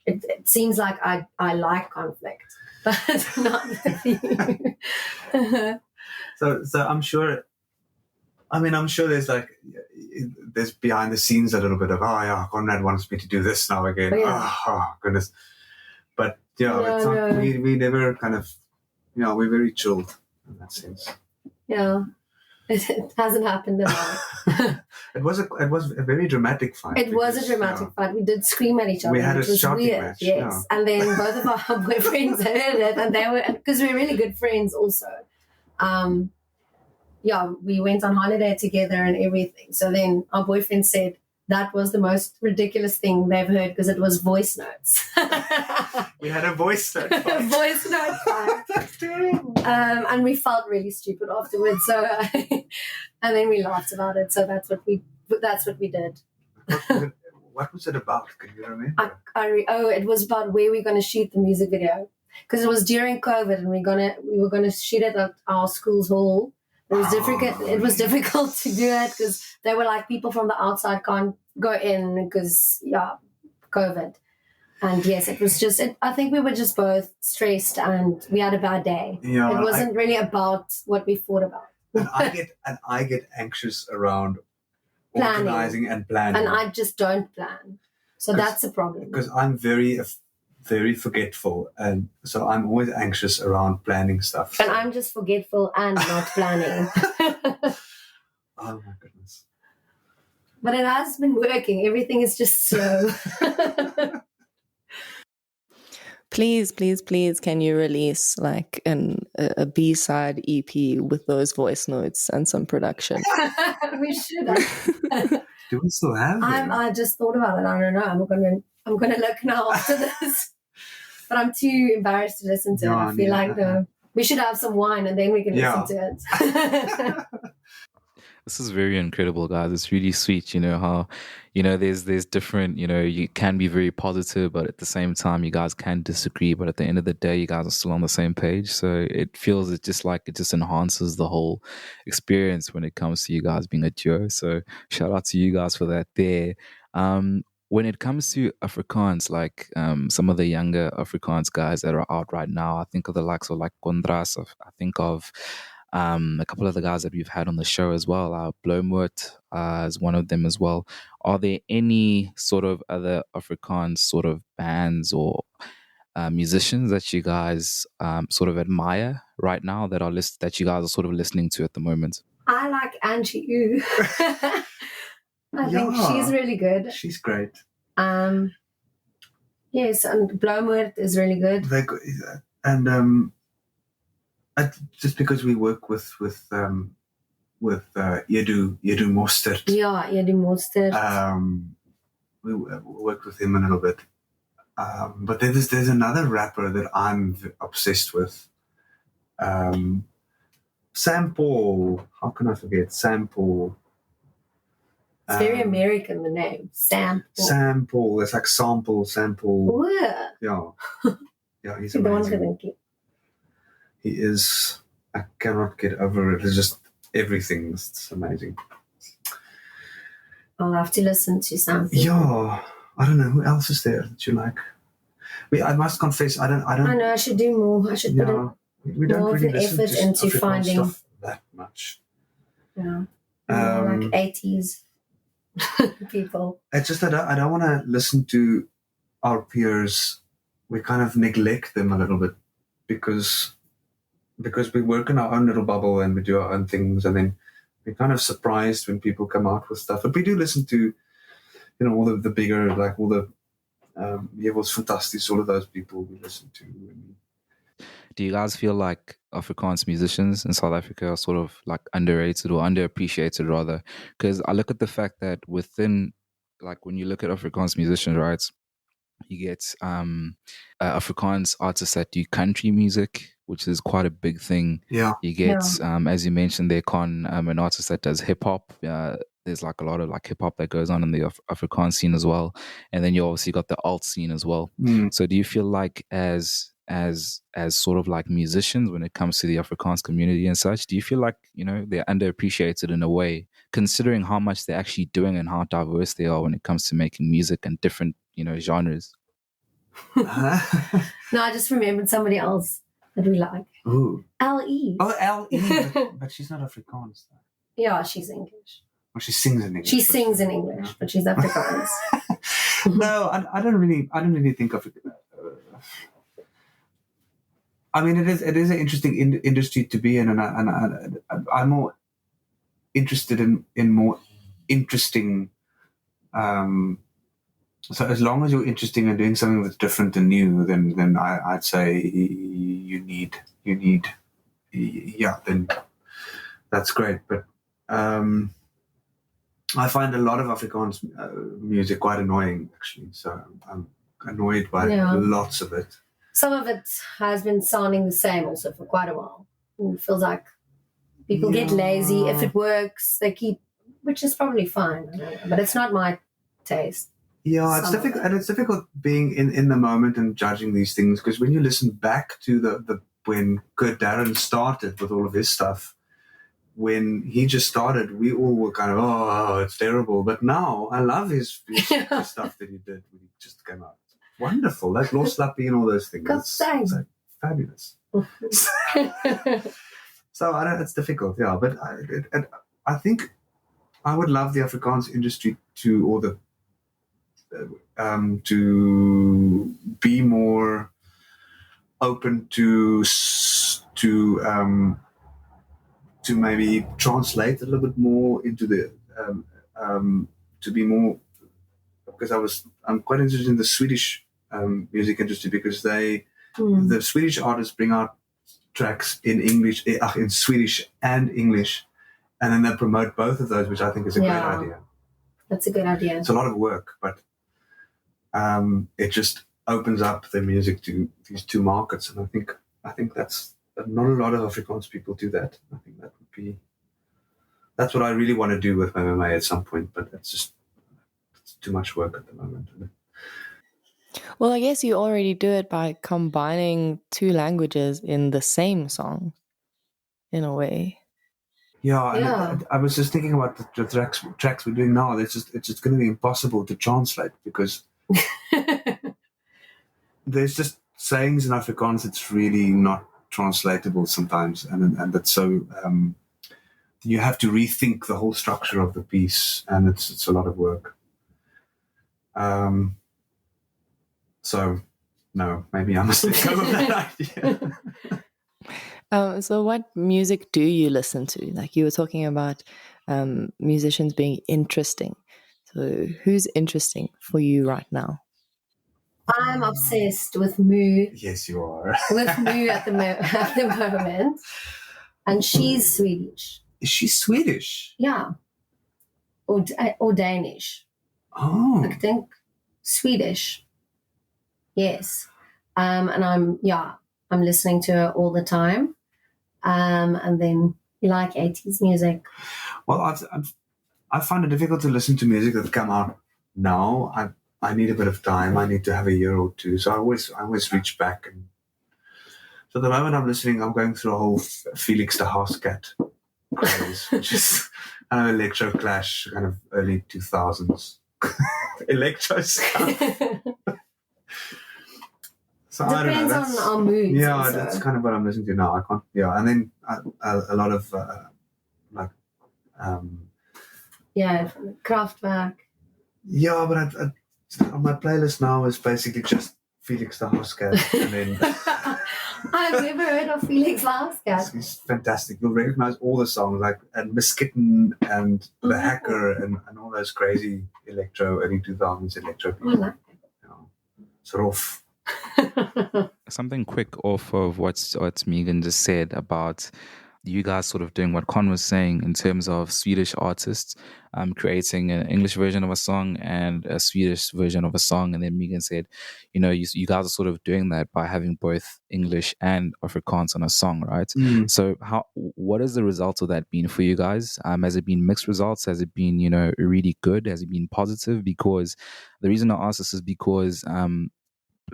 it seems like I like conflict. But not with you. So I'm sure. I mean, I'm sure there's behind the scenes a little bit of Conrad wants me to do this now again. Oh goodness. But it's not. We never kind of, we're very chilled in that sense. Yeah, it hasn't happened at all. It was a very dramatic fight. It was a dramatic fight. We did scream at each other. We had a which was shouting weird. match. Yes, Yeah. And then both of our boyfriends heard it, and they were, because we're really good friends also. We went on holiday together and everything. So then our boyfriend said that was the most ridiculous thing they've heard, because it was voice notes. We had a voice note fight. Voice note fight. And we felt really stupid afterwards. So, and then we laughed about it. So that's what we did. what was it about? Can you remember? It was about where we're going to shoot the music video, because it was during COVID and we were gonna shoot it at our school's hall. It was difficult. It was difficult to do it because they were like, people from the outside can't go in because COVID. And yes, it was just. I think we were just both stressed and we had a bad day. Yeah, it wasn't really about what we thought about. And I get anxious around organizing and planning, and I just don't plan. So that's a problem. Because I'm very forgetful, and so I'm always anxious around planning stuff. And I'm just forgetful and not planning. Oh my goodness! But it has been working. Everything is just slow. Please, can you release like a B-side EP with those voice notes and some production? We should have. Do we still have them? I just thought about it. I don't know. I'm gonna look now after this. But I'm too embarrassed to listen to it. I feel like we should have some wine and then we can listen to it. This is very incredible, guys. It's really sweet, how, there's different, you can be very positive, but at the same time, you guys can disagree. But at the end of the day, you guys are still on the same page. So it feels it just enhances the whole experience when it comes to you guys being a duo. So shout out to you guys for that there. When it comes to Afrikaans, like some of the younger Afrikaans guys that are out right now, I think of the likes of like Kondras, I think of a couple of the guys that we've had on the show as well. Bloemwood is one of them as well. Are there any sort of other Afrikaans sort of bands or musicians that you guys sort of admire right now that you guys are sort of listening to at the moment? I like Angie Ooh. I think she's really good. She's great. Yes, and Bloemwood is really good. And just because we work with Edu Mostert. Yeah, Edu Mostert. We worked with him a little bit. But there's another rapper that I'm obsessed with. Sam Paul. How can I forget Sam Paul? It's very American, the name. Sam Paul. Sam Paul. It's like sample. Yeah. Yeah, he's amazing. He is. I cannot get over it. It's just everything. It's amazing. I'll have to listen to something. Yeah. I don't know. Who else is there that you like? I must confess, I don't. I know, I should do more. I should put we don't more really of an listen effort to into Afrikaans finding stuff that much. Yeah. Like 80s people. It's just that I don't want to listen to our peers. We kind of neglect them a little bit because we work in our own little bubble and we do our own things, and then we're kind of surprised when people come out with stuff. But we do listen to, all the bigger, like all the Jewels Fantasties, all of those people we listen to. Do you guys feel like Afrikaans musicians in South Africa are sort of like underrated or underappreciated rather? Because I look at the fact that within, like when you look at Afrikaans musicians, right, you get Afrikaans artists that do country music, which is quite a big thing. Yeah. You get, as you mentioned there, an artist that does hip hop. There's like a lot of like hip hop that goes on in the Afrikaans scene as well, and then you obviously got the alt scene as well. So do you feel like as sort of like musicians when it comes to the Afrikaans community and such, do you feel like they're underappreciated in a way, considering how much they're actually doing and how diverse they are when it comes to making music and different genres? No, I just remembered somebody else that we like. Ooh. L.E. Oh, L.E. but she's not Afrikaans though. Yeah, she's English. Well, she sings in English. She sings in English, but she's Afrikaans. No, I don't really think of it. I mean, it is an interesting industry to be in, and I'm more interested in more interesting. So as long as you're interesting and doing something that's different and new, then I'd say you need then that's great. But I find a lot of Afrikaans music quite annoying, actually. So I'm annoyed by lots of it. Some of it has been sounding the same also for quite a while. And it feels like people get lazy. If it works, they keep, which is probably fine. I don't know, but it's not my taste. Yeah, it's difficult, and it's difficult being in the moment and judging these things, because when you listen back to the when Kurt Darren started with all of his stuff, when he just started, we all were kind of, oh, it's terrible. But now I love his the stuff that he did when he just came out. Wonderful, like Lost Slappy and all those things. It's like fabulous. So I don't. It's difficult, yeah. But I think I would love the Afrikaans industry to, or the to be more open to maybe translate a little bit more into the to be more, because I'm quite interested in the Swedish music industry, because the Swedish artists bring out tracks in English, in Swedish and English, and then they promote both of those, which I think is a great idea. That's a good idea. It's a lot of work, but it just opens up the music to these two markets, and I think that's not a lot of Afrikaans people do that. I think that's what I really want to do with Mymymy at some point, but it's too much work at the moment. Well, I guess you already do it by combining two languages in the same song, in a way. Yeah. And I was just thinking about the tracks we're doing now. It's just going to be impossible to translate, because there's just sayings in Afrikaans that's really not translatable sometimes, and that's so you have to rethink the whole structure of the piece, and it's a lot of work. So no, maybe I must let go of that idea. So what music do you listen to? Like, you were talking about musicians being interesting. So who's interesting for you right now? I'm obsessed with Moo. Yes, you are. With Moo at the moment. And she's Swedish. Is she Swedish? Yeah. Or Danish. Oh. I think Swedish. Yes. And I'm listening to her all the time. And then you like 80s music. Well, I find it difficult to listen to music that come out now. I need a bit of time. I need to have a year or two. So I always reach back. And so at the moment I'm listening, I'm going through a whole Felix the Housecat craze, which is electro clash, kind of early 2000s electro stuff. So depends I don't know, on moods. Yeah, also. That's kind of what I'm listening to now. I can't. Yeah, and then a lot of Kraftwerk. Yeah, but on my playlist now is basically just Felix the Housecat, and then I've never heard of Felix the Housecat. He's fantastic. You'll recognize all the songs, like and Miss Kitten and The Hacker and all those crazy early 2000s electro people. I like it. It's rough. Something quick off of what Meagan just said about you guys sort of doing what Con was saying in terms of Swedish artists creating an English version of a song and a Swedish version of a song. And then Meagan said, you guys are sort of doing that by having both English and Afrikaans on a song, right? So what has the result of that been for you guys? Has it been mixed results? Has it been, really good? Has it been positive? Because the reason I ask this is because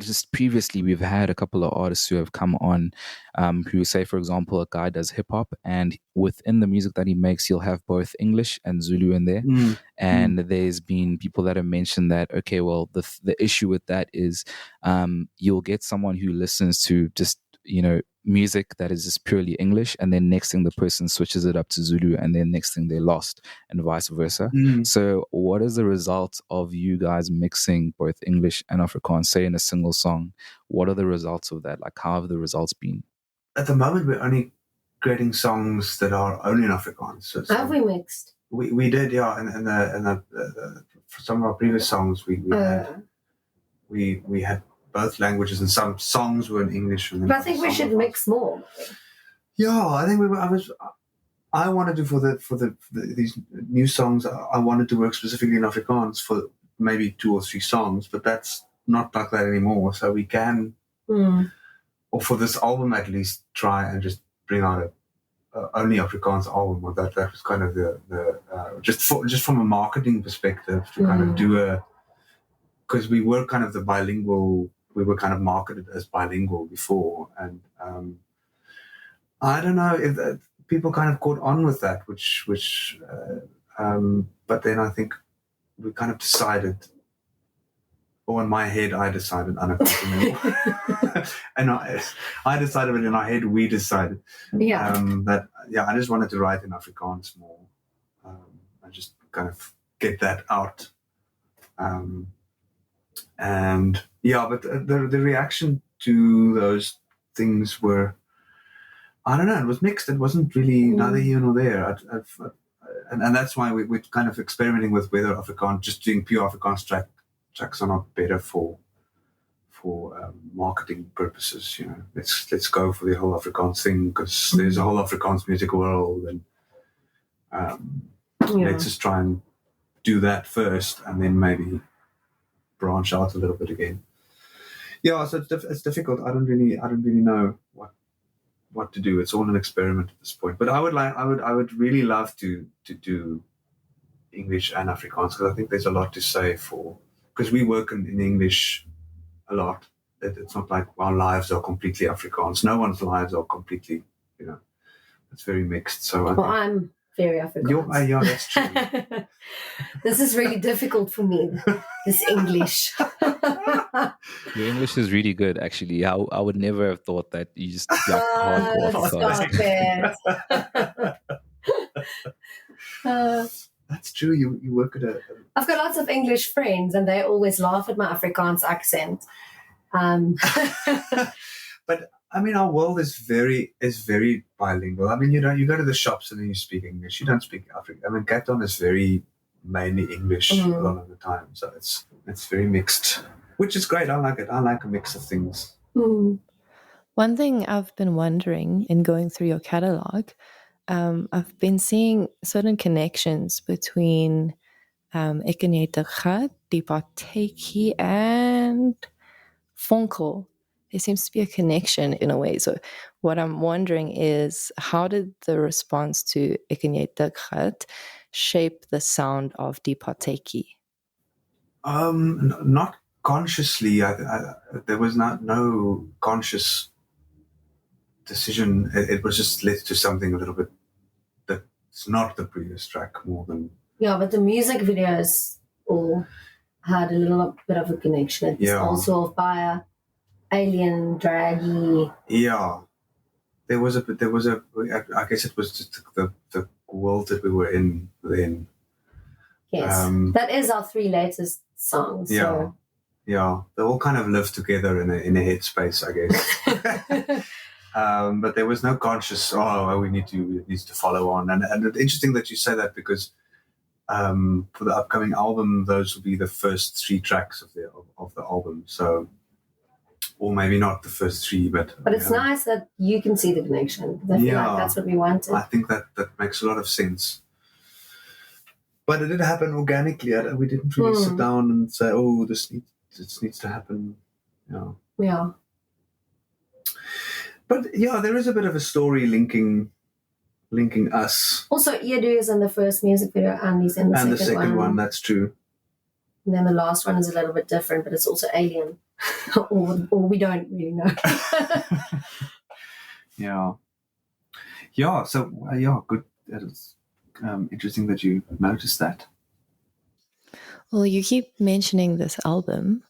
just previously we've had a couple of artists who have come on who say, for example, a guy does hip hop, and within the music that he makes he'll have both English and Zulu in there. And there's been people that have mentioned that, okay, well, the issue with that is you'll get someone who listens to just music that is just purely English, and then next thing the person switches it up to Zulu, and then next thing they're lost, and vice versa. So what is the result of you guys mixing both English and Afrikaans, say in a single song? What are the results of that? Like, how have the results been? At the moment we're only creating songs that are only in Afrikaans. So have we mixed? We did, yeah, and for some of our previous songs we had both languages, and some songs were in English. And but I think we should mix more. Yeah, I think I wanted to for these new songs. I wanted to work specifically in Afrikaans for maybe 2 or 3 songs, but that's not like that anymore. So we can, or for this album at least, try and just bring out a only Afrikaans album. Or that was kind of the just from a marketing perspective to kind of do because we were kind of the bilingual, we were kind of marketed as bilingual before, and I don't know if people kind of caught on with that, but then I think we kind of decided, or in my head, I decided, I don't know, and I decided, but in our head, we decided that, I just wanted to write in Afrikaans more. I just kind of get that out. But the reaction to those things were, I don't know, it was mixed. It wasn't really neither here nor there. And that's why we're kind of experimenting with whether Afrikaans, just doing pure Afrikaans tracks are not better for marketing purposes. You know, let's go for the whole Afrikaans thing, because there's a whole Afrikaans music world, and let's just try and do that first, and then maybe branch out a little bit again. Yeah, so it's difficult. I don't really know what to do. It's all an experiment at this point. But I would really love to do English and Afrikaans, because I think there's a lot to say because we work in English a lot. It's not like our lives are completely Afrikaans. No one's lives are completely, it's very mixed. So I'm very Afrikaans. Yeah, that's true. This is really difficult for me, this English. Your English is really good, actually. I would never have thought that you just hardcore Stop it. That's true. You work at I've got lots of English friends, and they always laugh at my Afrikaans accent. But I mean, our world is very bilingual. I mean, you go to the shops and then you speak English. You don't speak African. I mean, Cape Town is very mainly English a lot of the time, so it's very mixed, which is great. I like it. I like a mix of things. One thing I've been wondering in going through your catalog, I've been seeing certain connections between Ek en jy te gat, die partytjie, and vonkel. There seems to be a connection in a way. So what I'm wondering is, how did the response to Ek en jy te gat shape the sound of die partytjie? Not consciously. There was no conscious decision. It was just led to something a little bit that's not the previous track more than. Yeah, but the music videos all had a little bit of a connection. It's also by alien draggy. Yeah, there was a. I guess it was just the world that we were in then. Yes, that is our 3 latest songs. Yeah, they all kind of live together in a headspace, I guess. But there was no conscious. It needs to follow on, and it's interesting that you say that, because for the upcoming album, those will be the first 3 tracks of the album. So, or maybe not the first 3, but it's nice that you can see the connection. I feel like that's what we wanted. I think that makes a lot of sense. But it did happen organically. We didn't really sit down and say, this needs to happen. Yeah. But there is a bit of a story linking us. Also, Hierdie is in the first music video, and he's in the second one. That's true. And then the last one is a little bit different, but it's also alien. or we don't really know. So good. That is interesting that you noticed that. Well, you keep mentioning this album.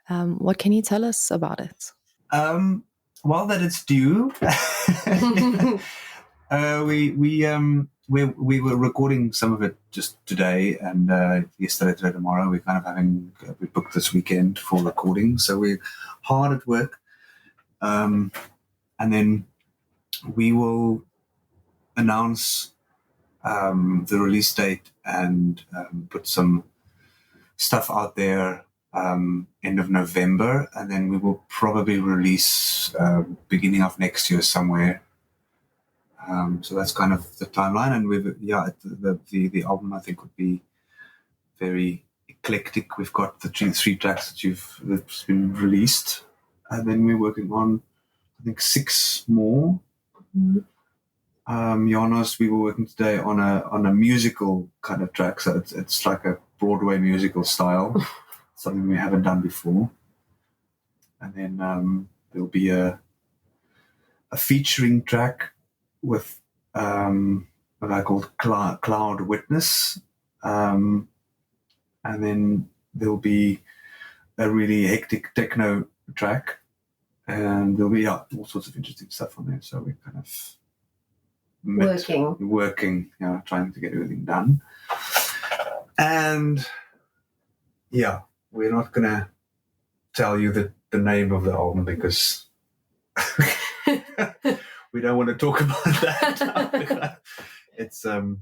What can you tell us about it? Well, that it's due. We were recording some of it just today, and yesterday, today, tomorrow. We're kind of we booked this weekend for recording, so we're hard at work. And then we will announce the release date and put some stuff out there end of November, and then we will probably release beginning of next year somewhere. So that's kind of the timeline, and the album, I think, would be very eclectic. We've got the 3 tracks that's been released, and then we're working on, I think, 6 more. Janos, we were working today on a musical kind of track, so it's like a Broadway musical style. something we haven't done before. And then there'll be a featuring track with a guy called Cloud Witness. And then there'll be a really hectic techno track. And there'll be all sorts of interesting stuff on there. So we're kind of working, trying to get everything done. And yeah, we're not going to tell you the name of the album because we don't want to talk about that. It's a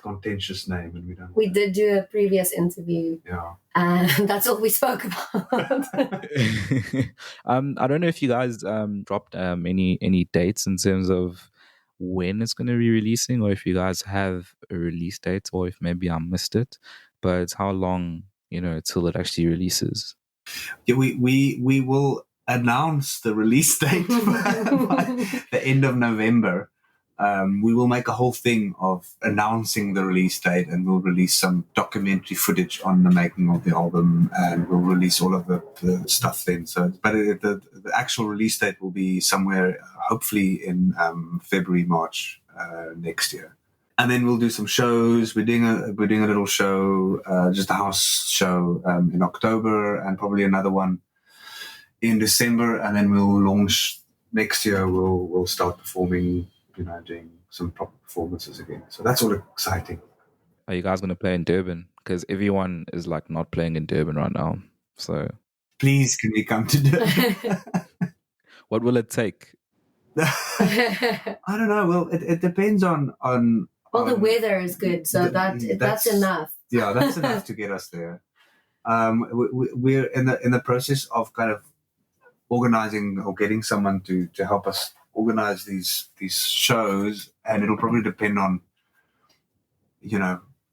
contentious name, and we did do a previous interview. Yeah. And that's all we spoke about. I don't know if you guys dropped any dates in terms of when it's going to be releasing, or if you guys have a release date, or if maybe I missed it. But how long, till it actually releases? Yeah, we will announce the release date by the end of November. We will make a whole thing of announcing the release date, and we'll release some documentary footage on the making of the album, and we'll release all of the stuff then. So, but the actual release date will be somewhere, hopefully in February, March next year. And then we'll do some shows. We're doing a little show, just a house show in October, and probably another one in December. And then we'll launch next year. We'll start performing, doing some proper performances again. So that's all exciting. Are you guys going to play in Durban? Because everyone is like not playing in Durban right now. So please, can we come to Durban? What will it take? I don't know. Well, it depends on. Well, the weather is good, so that's enough. Yeah, that's enough to get us there. We're in the process of kind of organizing or getting someone to help us organize these shows, and it'll probably depend on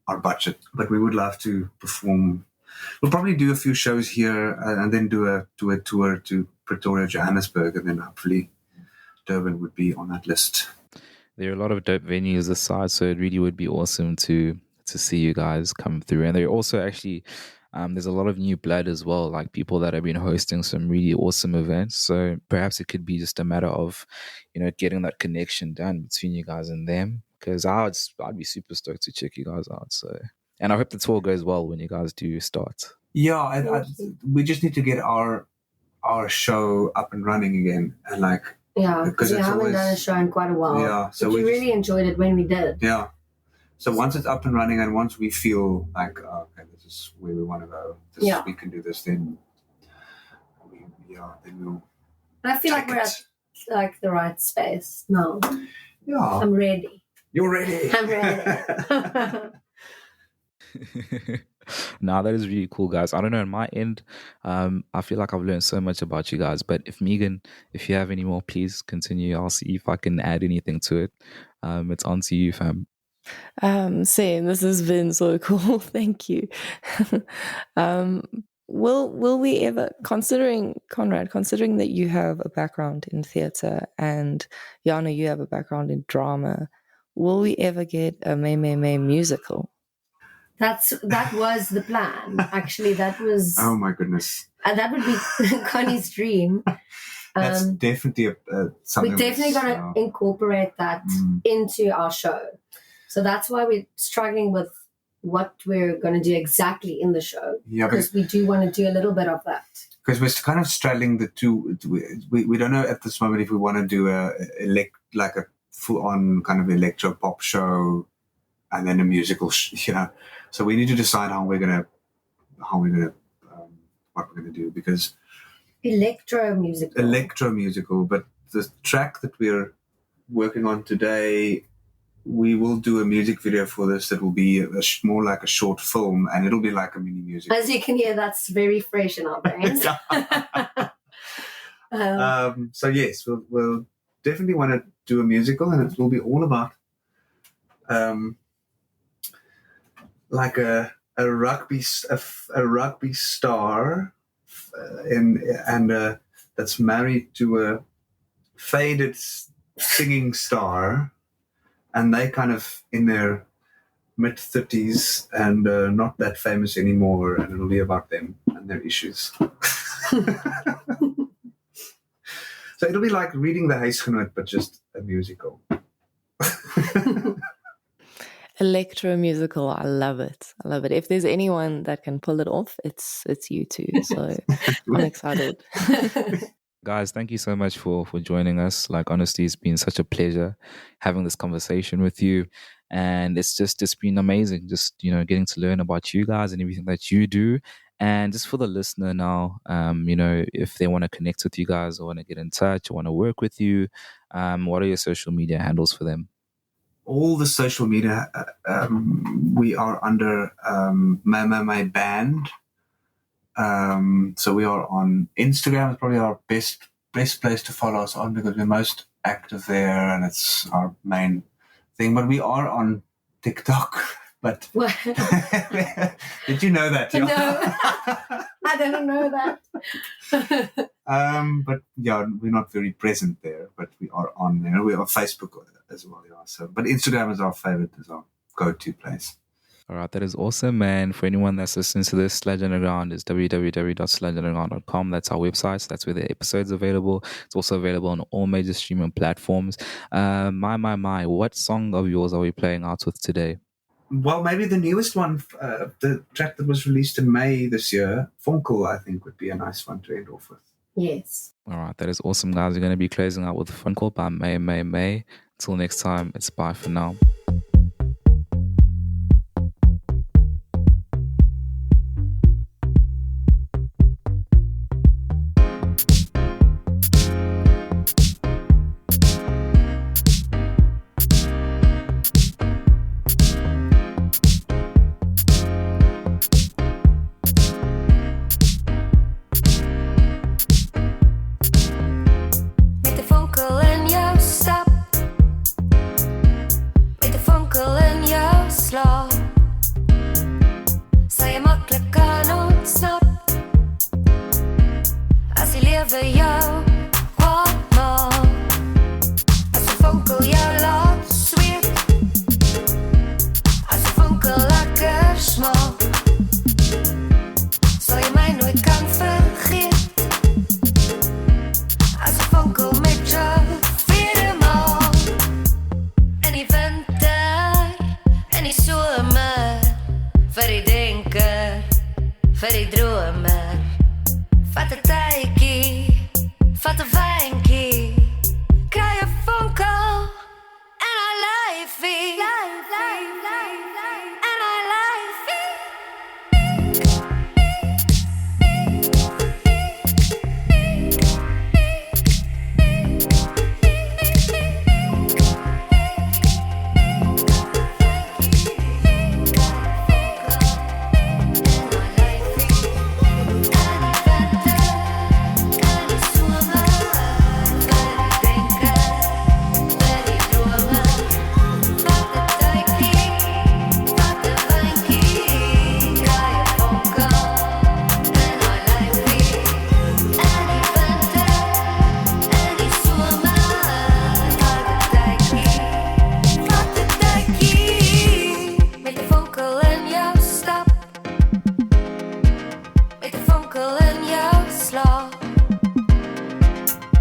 our budget. But we would love to perform. We'll probably do a few shows here, and then do a tour to Pretoria, Johannesburg, and then hopefully Durban would be on that list. There are a lot of dope venues this side, so it really would be awesome to see you guys come through. And there are also actually, there's a lot of new blood as well, like people that have been hosting some really awesome events. So perhaps it could be just a matter of, getting that connection done between you guys and them. Because I'd be super stoked to check you guys out. So, and I hope the tour goes well when you guys do start. Yeah, we just need to get our show up and running again, and like. Yeah, because we haven't done a show in quite a while. Yeah, so we really enjoyed it when we did. Yeah, so once it's up and running, and once we feel like, okay, this is where we want to go, we can do this, then we'll. And I feel like we're at like the right space now. Yeah, I'm ready. You're ready. I'm ready. Nah, that is really cool, guys. I don't know, on my end, I feel like I've learned so much about you guys. But if Meagan, if you have any more, please continue. I'll see if I can add anything to it. It's on to you, fam. Same. This has been so cool. Thank you. Will we ever, considering that you have a background in theatre and Jana, you have a background in drama, will we ever get a Mymymy musical? That was the plan. Actually, that was. Oh my goodness! That would be Connie's dream. That's definitely something. We're definitely going to incorporate that into our show. So that's why we're struggling with what we're going to do exactly in the show. Yeah, because we do want to do a little bit of that. Because we're kind of straddling the two. We don't know at this moment if we want to do a full-on kind of electro pop show and then a musical. So we need to decide what we're gonna do, because electro musical. But the track that we're working on today, we will do a music video for this that will be more like a short film, and it'll be like a mini music. As you can hear, that's very fresh in our brains. So yes, we'll definitely want to do a musical, and it will be all about like a rugby star that's married to a faded singing star, and they kind of in their mid-30s and not that famous anymore, and it'll be about them and their issues. So it'll be like reading the Huisgenoot, but just a musical. Electro musical, I love it. I love it. If there's anyone that can pull it off, it's you two. So I'm excited. Guys, thank you so much for joining us. Like, honestly, it's been such a pleasure having this conversation with you. And it's been amazing, just, getting to learn about you guys and everything that you do. And just for the listener now, if they want to connect with you guys or want to get in touch or want to work with you, what are your social media handles for them? All the social media, we are under Mymymy Band. So we are on Instagram. It's probably our best place to follow us on because we're most active there and it's our main thing. But we are on TikTok. But did you know that? No, I didn't know that. But yeah, we're not very present there, but we are on there. We're on Facebook as well. Yeah. So, but Instagram is our favorite, is our go-to place. All right, that is awesome, man. For anyone that's listening to this, Sludge Underground is www.sludgeunderground.com. That's our website. So that's where the episode's available. It's also available on all major streaming platforms. My, what song of yours are we playing out with today? Well, maybe the newest one, the track that was released in May this year, Vonkel, I think would be a nice one to end off with. Yes. All right, that is awesome, guys. We're going to be closing out with Vonkel by Mymymy. Until next time, it's bye for now.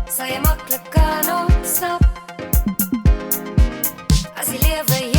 Zou je makkelijk kan ontsnappen als je leven